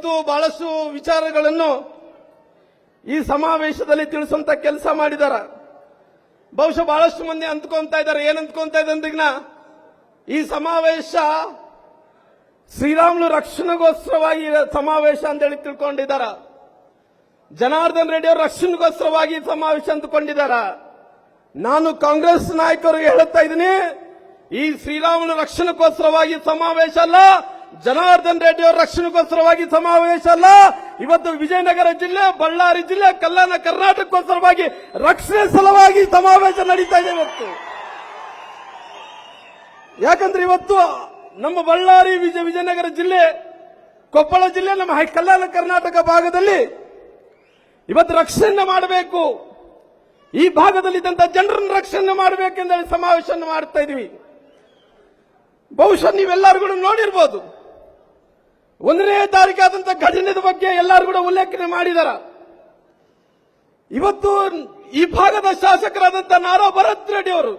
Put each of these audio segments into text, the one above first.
ಇವತ್ತು ಬಹಳಷ್ಟು ವಿಚಾರಗಳನ್ನು ಈ ಸಮಾವೇಶದಲ್ಲಿ ತಿಳಿಸುವಂತ ಕೆಲಸ ಮಾಡಿದ್ದಾರೆ. ಬಹುಶಃ ಬಹಳಷ್ಟು ಮಂದಿ ಅಂದ್ಕೊಂತ ಇದ್ದಾರೆ, ಏನ್ ಅಂದ್ಕೊಂತ ಇದ್ದಾರೆ, ಈ ಸಮಾವೇಶ ಶ್ರೀರಾಮುಲು ರಕ್ಷಣೆಗೋಸ್ಕರವಾಗಿ ಸಮಾವೇಶ ಅಂತ ಹೇಳಿ ತಿಳ್ಕೊಂಡಿದ್ದಾರೆ. ಜನಾರ್ದನ್ ರೆಡ್ಡಿ ಅವರು ರಕ್ಷಣೆಗೋಸ್ಕರವಾಗಿ ಸಮಾವೇಶ ಅಂದುಕೊಂಡಿದ್ದಾರೆ. ನಾನು ಕಾಂಗ್ರೆಸ್ ನಾಯಕರಿಗೆ ಹೇಳುತ್ತಾ ಇದ್ದೀನಿ, ಈ ಶ್ರೀರಾಮುಲು ರಕ್ಷಣೆಗೋಸ್ಕರವಾಗಿ ಸಮಾವೇಶ ಅಲ್ಲ, ಜನಾರ್ದನ್ ರೆಡ್ಡಿ ಅವರ ರಕ್ಷಣೆಗೋಸ್ಕರವಾಗಿ ಸಮಾವೇಶ ಅಲ್ಲ. ಇವತ್ತು ವಿಜಯನಗರ ಜಿಲ್ಲೆ, ಬಳ್ಳಾರಿ ಜಿಲ್ಲೆ, ಕಲ್ಯಾಣ ಕರ್ನಾಟಕಕ್ಕೋಸ್ಕರವಾಗಿ ರಕ್ಷಣೆ ಸಲುವಾಗಿ ಸಮಾವೇಶ ನಡೀತಾ ಇದೆ ಇವತ್ತು. ಯಾಕಂದ್ರೆ ಇವತ್ತು ನಮ್ಮ ಬಳ್ಳಾರಿ ವಿಜಯನಗರ ಜಿಲ್ಲೆ, ಕೊಪ್ಪಳ ಜಿಲ್ಲೆ, ನಮ್ಮ ಕಲ್ಯಾಣ ಕರ್ನಾಟಕ ಭಾಗದಲ್ಲಿ ಇವತ್ತು ರಕ್ಷಣೆ ಮಾಡಬೇಕು, ಈ ಭಾಗದಲ್ಲಿದ್ದಂತ ಜನರನ್ನು ರಕ್ಷಣೆ ಮಾಡಬೇಕೆಂದೇಳಿ ಸಮಾವೇಶ ಮಾಡ್ತಾ ಇದೀವಿ. ಬಹುಶಃ ನೀವೆಲ್ಲರೂ ಕೂಡ ನೋಡಿರ್ಬೋದು, 1ನೇ ತಾರೀಕಾದಂತ ಘಟನೆಯ ಬಗ್ಗೆ ಎಲ್ಲರೂ ಕೂಡ ಉಲ್ಲೇಖನೆ ಮಾಡಿದಾರ. ಇವತ್ತು ಈ ಭಾಗದ ಶಾಸಕರಾದಂತ ನಾರಾ ಭರತ್ ರೆಡ್ಡಿ ಅವರು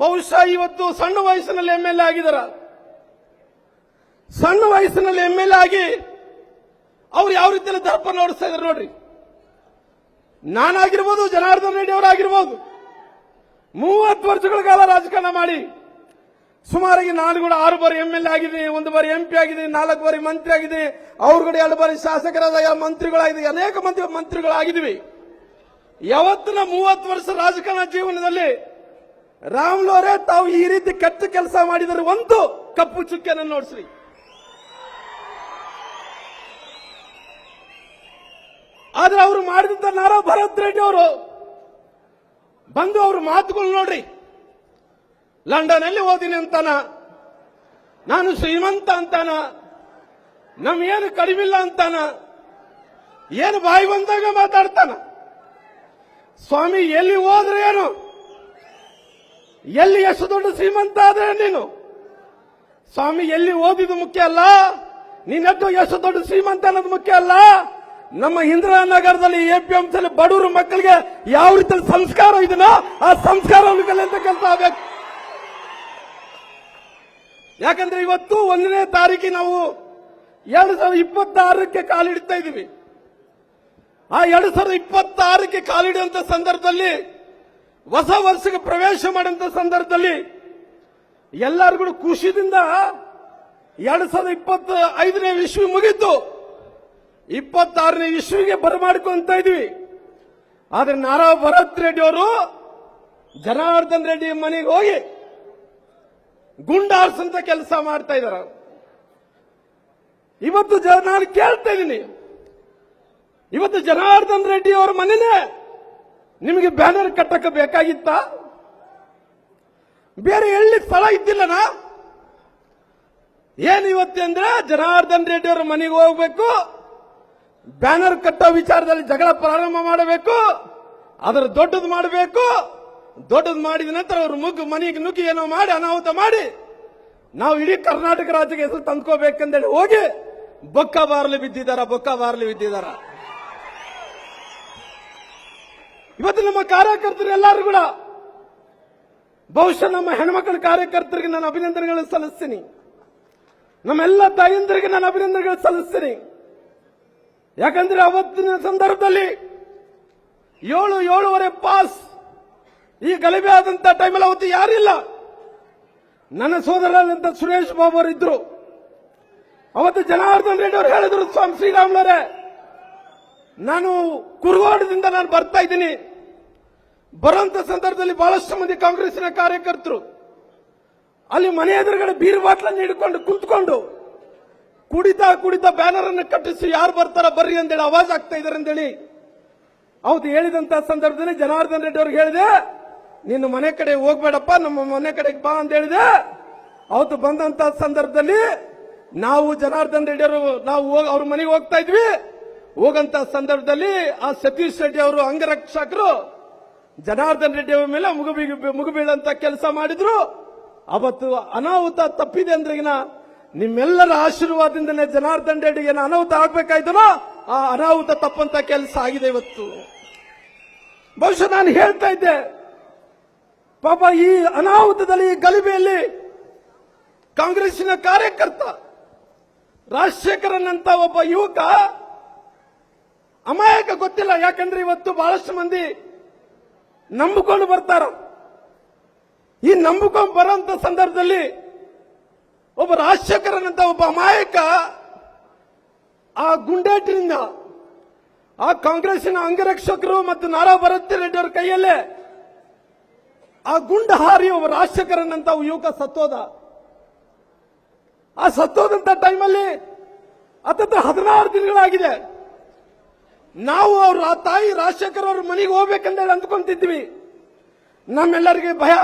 ಬಹುಶಃ ಇವತ್ತು ಸಣ್ಣ ವಯಸ್ಸಿನಲ್ಲಿ MLA ಆಗಿದ್ದಾರೆ. ಸಣ್ಣ ವಯಸ್ಸಿನಲ್ಲಿ MLA ಆಗಿ ಅವ್ರು ಯಾವ ರೀತಿಯಲ್ಲಿ ದರ್ಪ ನೋಡಿಸ್ತಾ ಇದ್ದಾರೆ ನೋಡ್ರಿ. ನಾನಾಗಿರ್ಬೋದು, ಜನಾರ್ದನ್ ರೆಡ್ಡಿ ಅವರಾಗಿರ್ಬೋದು, 30 ವರ್ಷಗಳ ಕಾಲ ರಾಜಕಾರಣ ಮಾಡಿ ಸುಮಾರಾಗಿ ನಾನು ಕೂಡ 6 ಬಾರಿ MLA ಆಗಿದ್ದೀನಿ, 1 ಬಾರಿ MP ಆಗಿದ್ದೀನಿ, 4 ಬಾರಿ ಮಂತ್ರಿ ಆಗಿದ್ದೀನಿ, ಅವ್ರು ಕೂಡ 2 ಬಾರಿ ಶಾಸಕರಾದ ಮಂತ್ರಿಗಳಾಗಿದ್ದೀವಿ, ಅನೇಕ ಮಂತ್ರಿಗಳಾಗಿದ್ದೀವಿ. ಯಾವತ್ತಿನ 30 ವರ್ಷ ರಾಜಕಾರಣ ಜೀವನದಲ್ಲಿ ರಾಮುಲು ಅವರೇ ತಾವು ಈ ರೀತಿ ಕೆಟ್ಟ ಕೆಲಸ ಮಾಡಿದರೆ ಒಂದು ಕಪ್ಪು ಚುಕ್ಕೆಯನ್ನು ನೋಡಿಸ್ರಿ. ಆದ್ರೆ ಅವರು ಮಾಡಿದಂತ ನಾರಾ ಭರತ್ ರೆಡ್ಡಿ ಅವರು ಬಂದು ಅವ್ರ ಮಾತುಗಳು ನೋಡ್ರಿ. ಲಂಡನ್ ಅಲ್ಲಿ ಓದಿನಿ ಅಂತಾನ, ನಾನು ಶ್ರೀಮಂತ ಅಂತಾನ, ನಮ್ಗೇನು ಕಡಿಮಿಲ್ಲ ಅಂತಾನ, ಏನು ಬಾಯಿ ಬಂದಾಗ ಮಾತಾಡ್ತಾನ. ಸ್ವಾಮಿ ಎಲ್ಲಿ ಹೋದ್ರೆ ಏನು, ಎಲ್ಲಿ ಎಷ್ಟು ದೊಡ್ಡ ಶ್ರೀಮಂತ ಆದ್ರೆ ನೀನು, ಸ್ವಾಮಿ ಎಲ್ಲಿ ಓದಿದ್ದು ಮುಖ್ಯ ಅಲ್ಲ, ನೀನೆಟ್ಟು ಎಷ್ಟು ದೊಡ್ಡ ಶ್ರೀಮಂತ ಅನ್ನೋದು ಮುಖ್ಯ ಅಲ್ಲ. ನಮ್ಮ ಇಂದಿರಾನಗರದಲ್ಲಿ APMC ಬಡವರು ಮಕ್ಕಳಿಗೆ ಯಾವ ರೀತಿ ಸಂಸ್ಕಾರ ಇದೆಯೋ ಆ ಸಂಸ್ಕಾರವನ್ನು ಕಲಿಯುವಂತ ಕೆಲಸ ಆಗಬೇಕು. ಯಾಕಂದ್ರೆ ಇವತ್ತು 1ನೇ ತಾರೀಕಿಗೆ ನಾವು 2026ಕ್ಕೆ ಕಾಲಿಡ್ತಾ ಇದ್ದೀವಿ. ಆ 2026ಕ್ಕೆ ಕಾಲಿಡುವಂತ ಸಂದರ್ಭದಲ್ಲಿ, ಹೊಸ ವರ್ಷಕ್ಕೆ ಪ್ರವೇಶ ಮಾಡುವಂತ ಸಂದರ್ಭದಲ್ಲಿ ಎಲ್ಲರೂ ಕೂಡ ಖುಷಿಯಿಂದ 2025ನೇ ಇಸ್ವಿ ಮುಗಿತು, 26ನೇ ಇಸ್ವಿಗೆ ಬರಮಾಡ್ಕೊಂತ ಇದ್ವಿ. ಆದ್ರೆ ನಾರಾ ಭರತ್ ರೆಡ್ಡಿ ಅವರು ಜನಾರ್ದನ್ ರೆಡ್ಡಿ ಮನೆಗೆ ಹೋಗಿ ಗುಂಡಾರ್ಸಂತ ಕೆಲಸ ಮಾಡ್ತಾ ಇದ್ದಾರೆ. ಇವತ್ತು ನಾನು ಕೇಳ್ತಾ ಇದ್ದೀನಿ, ಇವತ್ತು ಜನಾರ್ದನ್ ರೆಡ್ಡಿ ಅವರ ಮನೆನೇ ನಿಮಗೆ ಬ್ಯಾನರ್ ಕಟ್ಟಕ್ಕೆ ಬೇಕಾಗಿತ್ತ? ಬೇರೆ ಎಲ್ಲಿ ಸ್ಥಳ ಇದ್ದಿಲ್ಲನಾ? ಏನು ಇವತ್ತಂದ್ರೆ ಜನಾರ್ದನ್ ರೆಡ್ಡಿ ಅವರ ಮನೆಗೆ ಹೋಗ್ಬೇಕು, ಬ್ಯಾನರ್ ಕಟ್ಟೋ ವಿಚಾರದಲ್ಲಿ ಜಗಳ ಪ್ರಾರಂಭ ಮಾಡಬೇಕು, ಅದರ ದೊಡ್ಡದು ಮಾಡಬೇಕು. ದೊಡ್ಡದು ಮಾಡಿದ ನಂತರ ಅವರು ಮನೆಗೆ ನುಗ್ಗಿ ಏನೋ ಮಾಡಿ ಅನಾಹುತ ಮಾಡಿ ನಾವು ಇಡೀ ಕರ್ನಾಟಕ ರಾಜ್ಯಕ್ಕೆ ಹೆಸರು ತಂದ್ಕೋಬೇಕಂದೇಳಿ ಹೋಗಿ ಬೊಕ್ಕ ಬಾರ್ಲಿ ಬಿದ್ದಿದ್ದಾರ. ಇವತ್ತು ನಮ್ಮ ಕಾರ್ಯಕರ್ತರು ಎಲ್ಲರೂ ಕೂಡ, ಬಹುಶಃ ನಮ್ಮ ಹೆಣ್ಮಕ್ಳ ಕಾರ್ಯಕರ್ತರಿಗೆ ನಾನು ಅಭಿನಂದನೆಗಳನ್ನು ಸಲ್ಲಿಸ್ತೀನಿ, ನಮ್ಮೆಲ್ಲ ತಾಯಂದರಿಗೆ ನಾನು ಅಭಿನಂದನೆಗಳನ್ನು ಸಲ್ಲಿಸ್ತೀನಿ. ಯಾಕಂದ್ರೆ ಅವತ್ತಿನ ಸಂದರ್ಭದಲ್ಲಿ 7-7.5 ಪಾಸ್ ಈ ಗಲಭೆ ಆದಂತ ಟೈಮಲ್ಲಿ ಅವತ್ತು ಯಾರಿಲ್ಲ. ನನ್ನ ಸೋದರರಂತ ಸುರೇಶ್ ಬಾಬು ಅವರು ಇದ್ರು. ಅವತ್ತು ಜನಾರ್ದನ್ ರೆಡ್ಡಿ ಅವರು ಹೇಳಿದ್ರು, ಸ್ವಾಮಿ ಶ್ರೀರಾಮುಲರೇ, ನಾನು ಕುರುಗೋಡದಿಂದ ನಾನು ಬರ್ತಾ ಇದ್ದೀನಿ. ಬರುವಂತ ಸಂದರ್ಭದಲ್ಲಿ ಬಹಳಷ್ಟು ಮಂದಿ ಕಾಂಗ್ರೆಸ್ಸಿನ ಕಾರ್ಯಕರ್ತರು ಅಲ್ಲಿ ಮನೆ ಎದುರುಗಡೆ ಬೀರ್ ಬಾಟ್ಲನ್ನು ಹಿಡ್ಕೊಂಡು ಕುಂತ್ಕೊಂಡು ಕುಡಿತಾ ಬ್ಯಾನರ್ ಅನ್ನು ಕಟ್ಟಿಸಿ ಯಾರು ಬರ್ತಾರ ಬರ್ರಿ ಅಂತೇಳಿ ಆವಾಜ್ ಆಗ್ತಾ ಇದಾರೆ ಅಂತೇಳಿ ಅವತ್ತು ಹೇಳಿದಂತ ಸಂದರ್ಭದಲ್ಲಿ ಜನಾರ್ದನ್ ರೆಡ್ಡಿ ಅವ್ರಿಗೆ ಹೇಳಿದೆ, ನೀನು ಮನೆ ಕಡೆ ಹೋಗ್ಬೇಡಪ್ಪ, ನಮ್ಮ ಮನೆ ಕಡೆಗೆ ಬಾ ಅಂತ ಹೇಳಿದೆ. ಅವತ್ತು ಬಂದಂತ ಸಂದರ್ಭದಲ್ಲಿ ನಾವು ಜನಾರ್ದನ್ ರೆಡ್ಡಿ ಅವರು ನಾವು ಅವ್ರ ಮನೆಗೆ ಹೋಗ್ತಾ ಇದ್ವಿ. ಹೋಗಂತ ಸಂದರ್ಭದಲ್ಲಿ ಆ ಸತೀಶ್ ರೆಡ್ಡಿ ಅವರು ಅಂಗರಕ್ಷಕರು ಜನಾರ್ದನ್ ರೆಡ್ಡಿ ಅವರ ಮೇಲೆ ಮುಗುಬೀಳಂತ ಕೆಲಸ ಮಾಡಿದ್ರು. ಅವತ್ತು ಅನಾಹುತ ತಪ್ಪಿದೆ ಅಂದ್ರೆಗಿನ ನಿಮ್ಮೆಲ್ಲರ ಆಶೀರ್ವಾದದಿಂದಲೇ ಜನಾರ್ದನ್ ರೆಡ್ಡಿಗೆ ಅನಾಹುತ ಆಗ್ಬೇಕಾಯ್ತನೋ ಆ ಅನಾಹುತ ತಪ್ಪಂತ ಕೆಲಸ ಆಗಿದೆ ಇವತ್ತು. ಬಹುಶಃ ನಾನು ಹೇಳ್ತಾ ಇದ್ದೆ, ಪಾಪ ಈ ಅನಾಹುತದಲ್ಲಿ, ಈ ಗಲಭೆಯಲ್ಲಿ ಕಾಂಗ್ರೆಸ್ಸಿನ ಕಾರ್ಯಕರ್ತ ರಾಜಶೇಖರನ್ ಅಂತ ಒಬ್ಬ ಯುವಕ ಅಮಾಯಕ ಗೊತ್ತಿಲ್ಲ. ಯಾಕಂದ್ರೆ ಇವತ್ತು ಬಹಳಷ್ಟು ಮಂದಿ ನಂಬಿಕೊಂಡು ಬರ್ತಾರ. ಈ ನಂಬಿಕೊಂಡು ಬರೋಂತ ಸಂದರ್ಭದಲ್ಲಿ ಒಬ್ಬ ರಾಜಶೇಖರನ್ ಅಂತ ಒಬ್ಬ ಅಮಾಯಕ ಆ ಗುಂಡೇಟಿನಿಂದ ಆ ಕಾಂಗ್ರೆಸ್ಸಿನ ಅಂಗರಕ್ಷಕರು ಮತ್ತು ನಾರಾ ಭರತ್ ರೆಡ್ಡಿ ಅವರ ಕೈಯಲ್ಲೇ ಆ ಗುಂಡು ಹಾರಿ ಒಬ್ಬ ರಾಜಶೇಖರನ್ ಅಂತ ಯುವಕ ಸತ್ತೋದ. ಆ ಸತ್ತೋದಂತ ಟೈಮಲ್ಲಿ ಹತ್ತತ್ರ 16 ದಿನಗಳಾಗಿದೆ. ನಾವು ಅವ್ರ ಆ ತಾಯಿ ರಾಜಶೇಖರ್ ಅವ್ರ ಮನೆಗೆ ಹೋಗ್ಬೇಕಂದೇಳಿ ಅಂದ್ಕೊಂತಿದ್ವಿ. ನಮ್ಮೆಲ್ಲರಿಗೆ ಭಯ.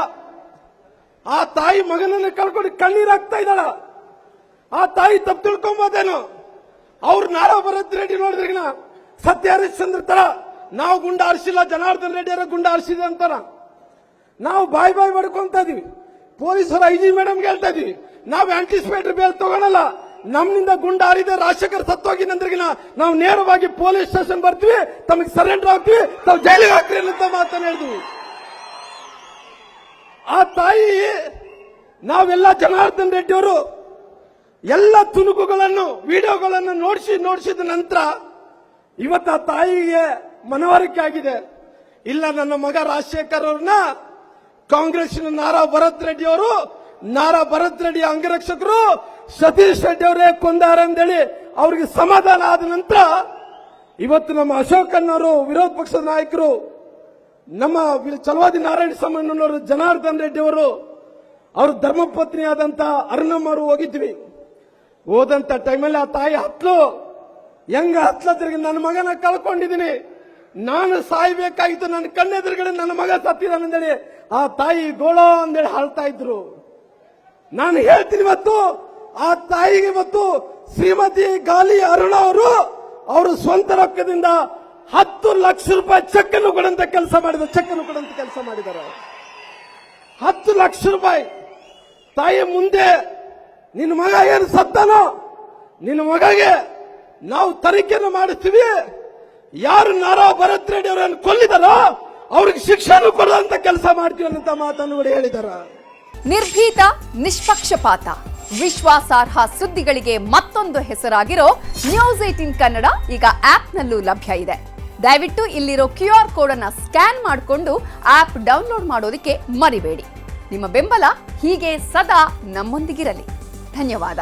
ಆ ತಾಯಿ ಮಗನನ್ನು ಕಳ್ಕೊಂಡು ಕಣ್ಣೀರಾಗ್ತಾ ಇದ್ದಾಳ. ಆ ತಾಯಿ ತಪ್ಪು ತಿಳ್ಕೊಂಬೋದೇನು. ಅವ್ರು ನಾರಾ ಭರತ್ ರೆಡ್ಡಿ ನೋಡಿದ್ರಿಗಿನ ಸತ್ಯ ಹರಿಶ್ಚಂದ್ರ ತರ ನಾವು ಗುಂಡ ಆರಿಸಿಲ್ಲ, ಜನಾರ್ದನ್ ರೆಡ್ಡಿ ಅವರ ಗುಂಡ ಆರಿಸಿದ ಅಂತಾರ. ನಾವು ಬಾಯ್ ಮಾಡ್ಕೊಂತ ಇದೀವಿ. ಪೊಲೀಸರು IG ಮೇಡಮ್ಗೆ ಹೇಳ್ತಾ ಇದೀವಿ, ನಾವು ಆಂಟಿಸಿಪೇಟರಿ ಬೇಲ್ ತಗೊಳಲ್ಲ. ನಮ್ಮಿಂದ ಗುಂಡ ಹಾರಿದ ರಾಜಶೇಖರ್ ಸತ್ತೋಗಿನಂದ್ರಿಗಿನ ನಾವು ನೇರವಾಗಿ ಪೊಲೀಸ್ ಸ್ಟೇಷನ್ ಬರ್ತೀವಿ, ತಮಗೆ ಸರೆಂಡರ್ ಆಗ್ತೀವಿ, ತಾವು ಜೈಲಿಗೆ ಹಾಕ್ರಿ ಅಂತ ಮಾತನ್ನು ಹೇಳಿದ್ವಿ. ಆ ತಾಯಿ ನಾವೆಲ್ಲ ಜನಾರ್ದನ್ ರೆಡ್ಡಿ ಅವರು ಎಲ್ಲ ತುಣುಕುಗಳನ್ನು ವಿಡಿಯೋಗಳನ್ನು ನೋಡಿಸಿದ ನಂತರ ಇವತ್ತು ಆ ತಾಯಿಗೆ ಮನವರಿಕೆ ಆಗಿದೆ. ಇಲ್ಲ, ನನ್ನ ಮಗ ರಾಜಶೇಖರ್ ಅವ್ರನ್ನ ಕಾಂಗ್ರೆಸ್ನ ನಾರಾ ಭರತ್ ರೆಡ್ಡಿ ಅವರು, ನಾರಾ ಭರತ್ ರೆಡ್ಡಿ ಅಂಗರಕ್ಷಕರು ಸತೀಶ್ ರೆಡ್ಡಿ ಅವರೇ ಕೊಂದಾರಂದೇಳಿ ಅವ್ರಿಗೆ ಸಮಾಧಾನ ಆದ ನಂತರ ಇವತ್ತು ನಮ್ಮ ಅಶೋಕಣ್ಣವರು, ವಿರೋಧ ಪಕ್ಷದ ನಾಯಕರು, ನಮ್ಮ ಚಲವಾದಿ ನಾರಾಯಣ ಸ್ವಾಮಣ್ಣನವರು, ಜನಾರ್ದನ್ ರೆಡ್ಡಿ ಅವರು, ಅವ್ರ ಧರ್ಮಪತ್ನಿ ಆದಂತ ಅರುಣಮ್ಮ ಅವರು ಹೋಗಿದ್ವಿ. ಹೋದಂತ ಟೈಮಲ್ಲಿ ಆ ತಾಯಿ ಹತ್ಲದ್ರಿಗೆ ನನ್ನ ಮಗನ ಕಳ್ಕೊಂಡಿದ್ದೀನಿ, ನಾನು ಸಾಯ್ಬೇಕಾಗಿತ್ತು, ನನ್ನ ಕಣ್ಣೆದುರುಗಡೆ ನನ್ನ ಮಗ ಸತ್ತಿದ್ದಾನಂದೇಳಿ ಆ ತಾಯಿ ಗೋಳೋ ಅಂದೇಳಿ ಹಾಳ್ತಾ ಇದ್ರು. ನಾನು ಹೇಳ್ತೀನಿ, ಇವತ್ತು ಆ ತಾಯಿಗೆ ಇವತ್ತು ಶ್ರೀಮತಿ ಗಾಲಿ ಅರುಣ ಅವರು ಸ್ವಂತ ರೊಕ್ಕದಿಂದ 10 ಲಕ್ಷ ರೂಪಾಯಿ ಚೆಕ್ ಅನ್ನು ಕೊಡಂತ ಕೆಲಸ ಮಾಡಿದ್ದಾರೆ. 10 ಲಕ್ಷ ರೂಪಾಯಿ. ತಾಯಿ ಮುಂದೆ ನಿನ್ನ ಮಗ ಏನು ಸತ್ತಾನೋ, ನಿನ್ನ ಮಗಗೆ ನಾವು ತನಿಖೆಯನ್ನು ಮಾಡಿಸ್ತೀವಿ, ಯಾರು ನಾರಾ ಭರತ್ ರೆಡ್ಡಿ ಅವರನ್ನು ಕೊಲ್ಲಿದಾರೋ ಅವ್ರಿಗೆ ಶಿಕ್ಷೆಯನ್ನು ಕೊಡುವಂತ ಕೆಲಸ ಮಾಡ್ತೀವಿ ಅಂತ ಮಾತನ್ನು ಕೂಡ ಹೇಳಿದಾರ. ನಿರ್ಭೀತ, ನಿಷ್ಪಕ್ಷಪಾತ, ವಿಶ್ವಾಸಾರ್ಹ ಸುದ್ದಿಗಳಿಗೆ ಮತ್ತೊಂದು ಹೆಸರಾಗಿರೋ ನ್ಯೂಸ್ 18 ಕನ್ನಡ ಈಗ ಆಪ್ನಲ್ಲೂ ಲಭ್ಯ ಇದೆ. ದಯವಿಟ್ಟು ಇಲ್ಲಿರೋ QR ಕೋಡ್ ಅನ್ನ ಸ್ಕ್ಯಾನ್ ಮಾಡಿಕೊಂಡು ಆಪ್ ಡೌನ್ಲೋಡ್ ಮಾಡೋದಕ್ಕೆ ಮರಿಬೇಡಿ. ನಿಮ್ಮ ಬೆಂಬಲ ಹೀಗೆ ಸದಾ ನಮ್ಮೊಂದಿಗಿರಲಿ. ಧನ್ಯವಾದ.